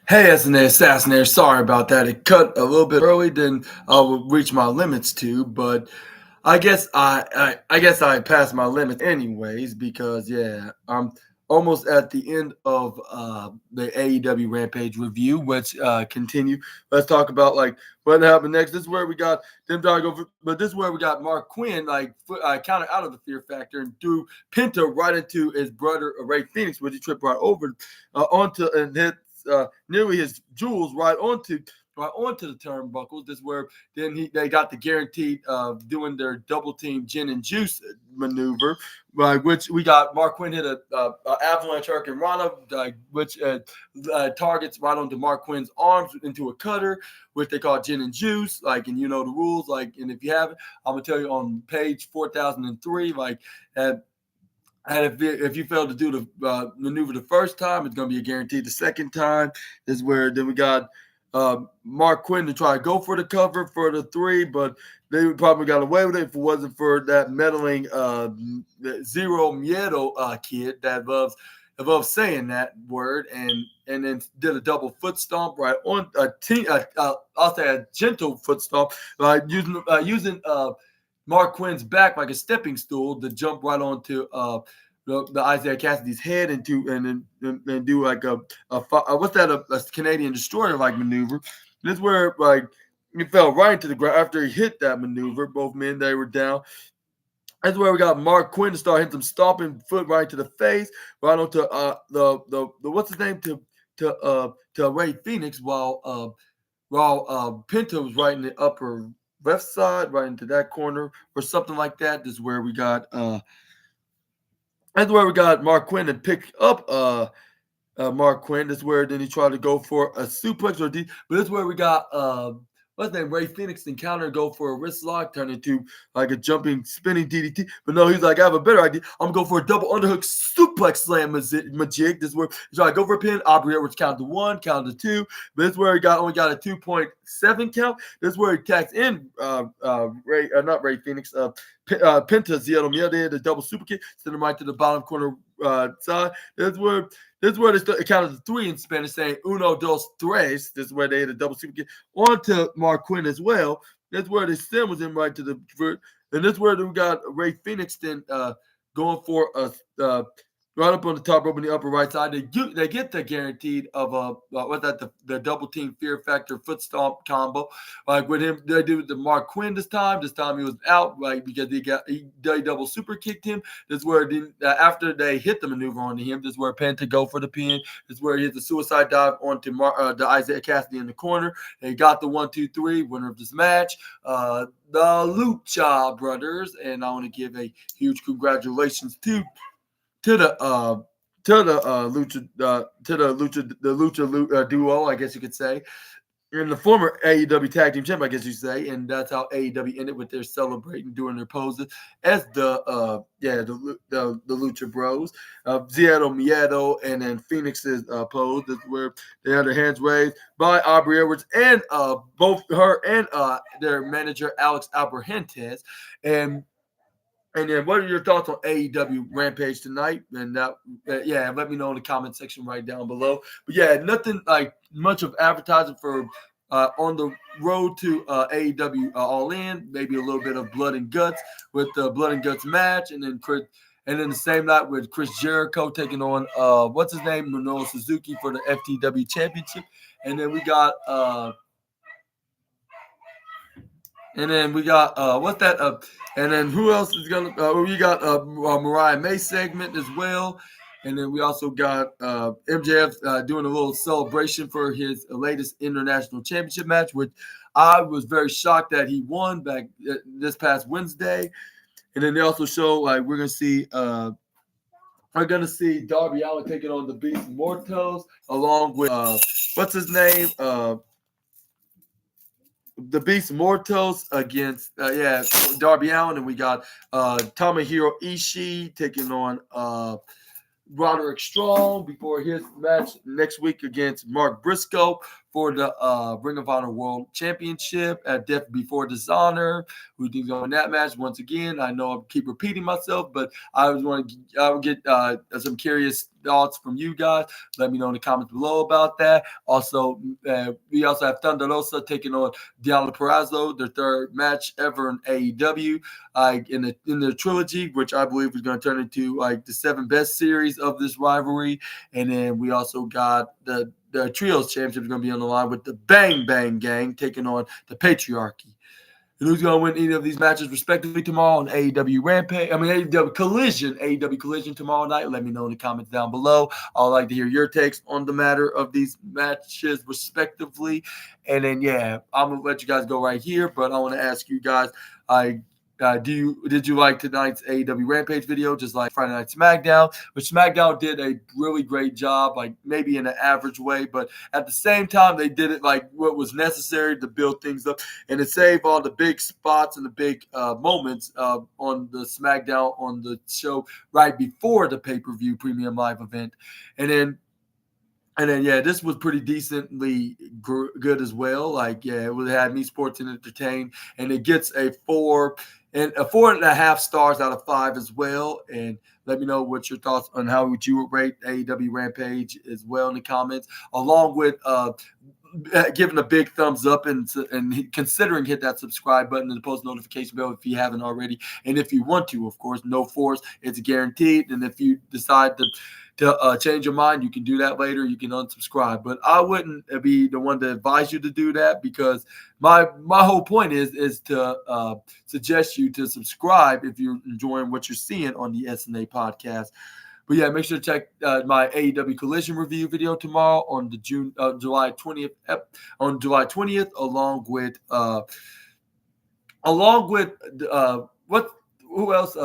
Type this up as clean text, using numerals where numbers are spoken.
Hey, SNA Assassinator. Sorry about that. It cut a little bit early than I would reach my limits to, but I guess I passed my limits anyways because I'm almost at the end of the AEW Rampage review. Let's continue. Let's talk about like what happened next. This is where we got them trying to go, but this is where we got Mark Quinn counted out of the Fear Factor and threw Penta right into his brother Ray Phoenix, which he tripped right over onto and hit nearly his jewels right onto the turnbuckles. This is where they got the guaranteed of doing their double team gin and juice maneuver, which we got Mark Quinn hit a avalanche hurricane rana, which targets right onto Mark Quinn's arms into a cutter, which they call gin and juice. And you know the rules. And if you haven't, I'm gonna tell you on page 4003. And if you fail to do the maneuver the first time, it's going to be a guaranteed the second time. This is where then we got Mark Quinn to try to go for the cover for the three, but they probably got away with it if it wasn't for that meddling Zero Miedo kid that loves saying that word and then did a double foot stomp right on I'll say a gentle foot stomp, using Mark Quinn's back like a stepping stool to jump right onto the Isaiah Cassidy's head and do like a Canadian destroyer like maneuver. This is where he fell right into the ground after he hit that maneuver. Both men they were down. That's where we got Mark Quinn to start hitting some stomping foot right to the face, right onto the what's his name to Ray Phoenix while Penta was right in the upper left side, right into that corner or something like that. This is where we got Mark Quinn and pick up Mark Quinn. This is where then he tried to go for a suplex or D, but this is where we got what's his name? Ray Phoenix encounter go for a wrist lock, turn into like a jumping, spinning DDT. But no, he's like, I have a better idea. I'm gonna go for a double underhook suplex slam majig. This is where he's trying to go for a pin. Aubrey Edwards count to one, count to two. But this is where he only got a 2.7 count. This is where he tags in not Ray Phoenix, Penta Ziedo Mia. They had a double super kick, send him right to the bottom corner side. This is where they counted to three in Spanish, saying uno, dos, tres. This is where they had a double super kick onto Mark Quinn as well. That's where the stem was in right to the vert. And that's where we got Ray Phoenix then going for a right up on the top rope in the upper right side. They get the guaranteed of the double team fear factor foot stomp combo. Like with him, they do the Mark Quinn this time. This time he was out because he double super kicked him. This is where after they hit the maneuver onto him, this is where Penta go for the pin. This is where he hit the suicide dive onto the Isaiah Cassidy in the corner. They got the 1-2-3 winner of this match. The Lucha Brothers, and I want to give a huge congratulations to the Lucha duo, I guess you could say, and the former AEW Tag Team Champ, I guess you say, and that's how AEW ended with their celebrating, doing their poses as the Lucha Bros, Ziedo Miedo, and then Phoenix's pose. That's where they had their hands raised by Aubrey Edwards and both her and their manager Alex Abrahantes, and then, what are your thoughts on AEW Rampage tonight? And let me know in the comment section right down below. But yeah, nothing like much of advertising for on the road to AEW All In. Maybe a little bit of blood and guts with the blood and guts match, and then the same night with Chris Jericho taking on what's his name, Minoru Suzuki for the FTW Championship, and then we got. And then we got what's that? And then who else is gonna? We got a Mariah May segment as well, and then we also got MJF doing a little celebration for his latest international championship match, which I was very shocked that he won back this past Wednesday. And then they also show we're gonna see Darby Allin taking on the Beast Mortos along with what's his name? The Beast Mortos against Darby Allin, and we got Tomohiro Ishii taking on Roderick Strong before his match next week against Mark Briscoe for the Ring of Honor World Championship at Death Before Dishonor. Who do you think is going to win that match? Once again, I know I keep repeating myself, but I would get some curious thoughts from you guys. Let me know in the comments below about that. Also, we also have Thunder Rosa taking on Diablo Purrazzo, their third match ever in AEW, in the trilogy, which I believe is going to turn into like the 7 best series of this rivalry. And then we also got the Trios Championship is going to be on the line with the Bang Bang Gang taking on the Patriarchy. And who's going to win any of these matches respectively tomorrow on AEW Rampage? AEW Collision tomorrow night. Let me know in the comments down below. I would like to hear your takes on the matter of these matches respectively. And then, yeah, I'm going to let you guys go right here, but I want to ask you guys, did you like tonight's AEW Rampage video, just like Friday Night SmackDown? Which SmackDown did a really great job, like maybe in an average way, but at the same time, they did it like what was necessary to build things up and to save all the big spots and the big moments on the SmackDown on the show right before the pay-per-view premium live event. And then, yeah, this was pretty decently good as well. Like, yeah, it would have had me sports and entertained, and it gets a 4.5 stars out of 5 as well. And let me know what your thoughts on how would you rate AEW Rampage as well in the comments, along with giving a big thumbs up and considering hit that subscribe button and the post notification bell if you haven't already. And if you want to, of course, no force, it's guaranteed. And if you decide to change your mind, you can do that later. You can unsubscribe, but I wouldn't be the one to advise you to do that, because my whole point is to suggest you to subscribe if you're enjoying what you're seeing on the SNA podcast. But yeah, make sure to check my AEW Collision review video tomorrow on the July 20th, along with who else?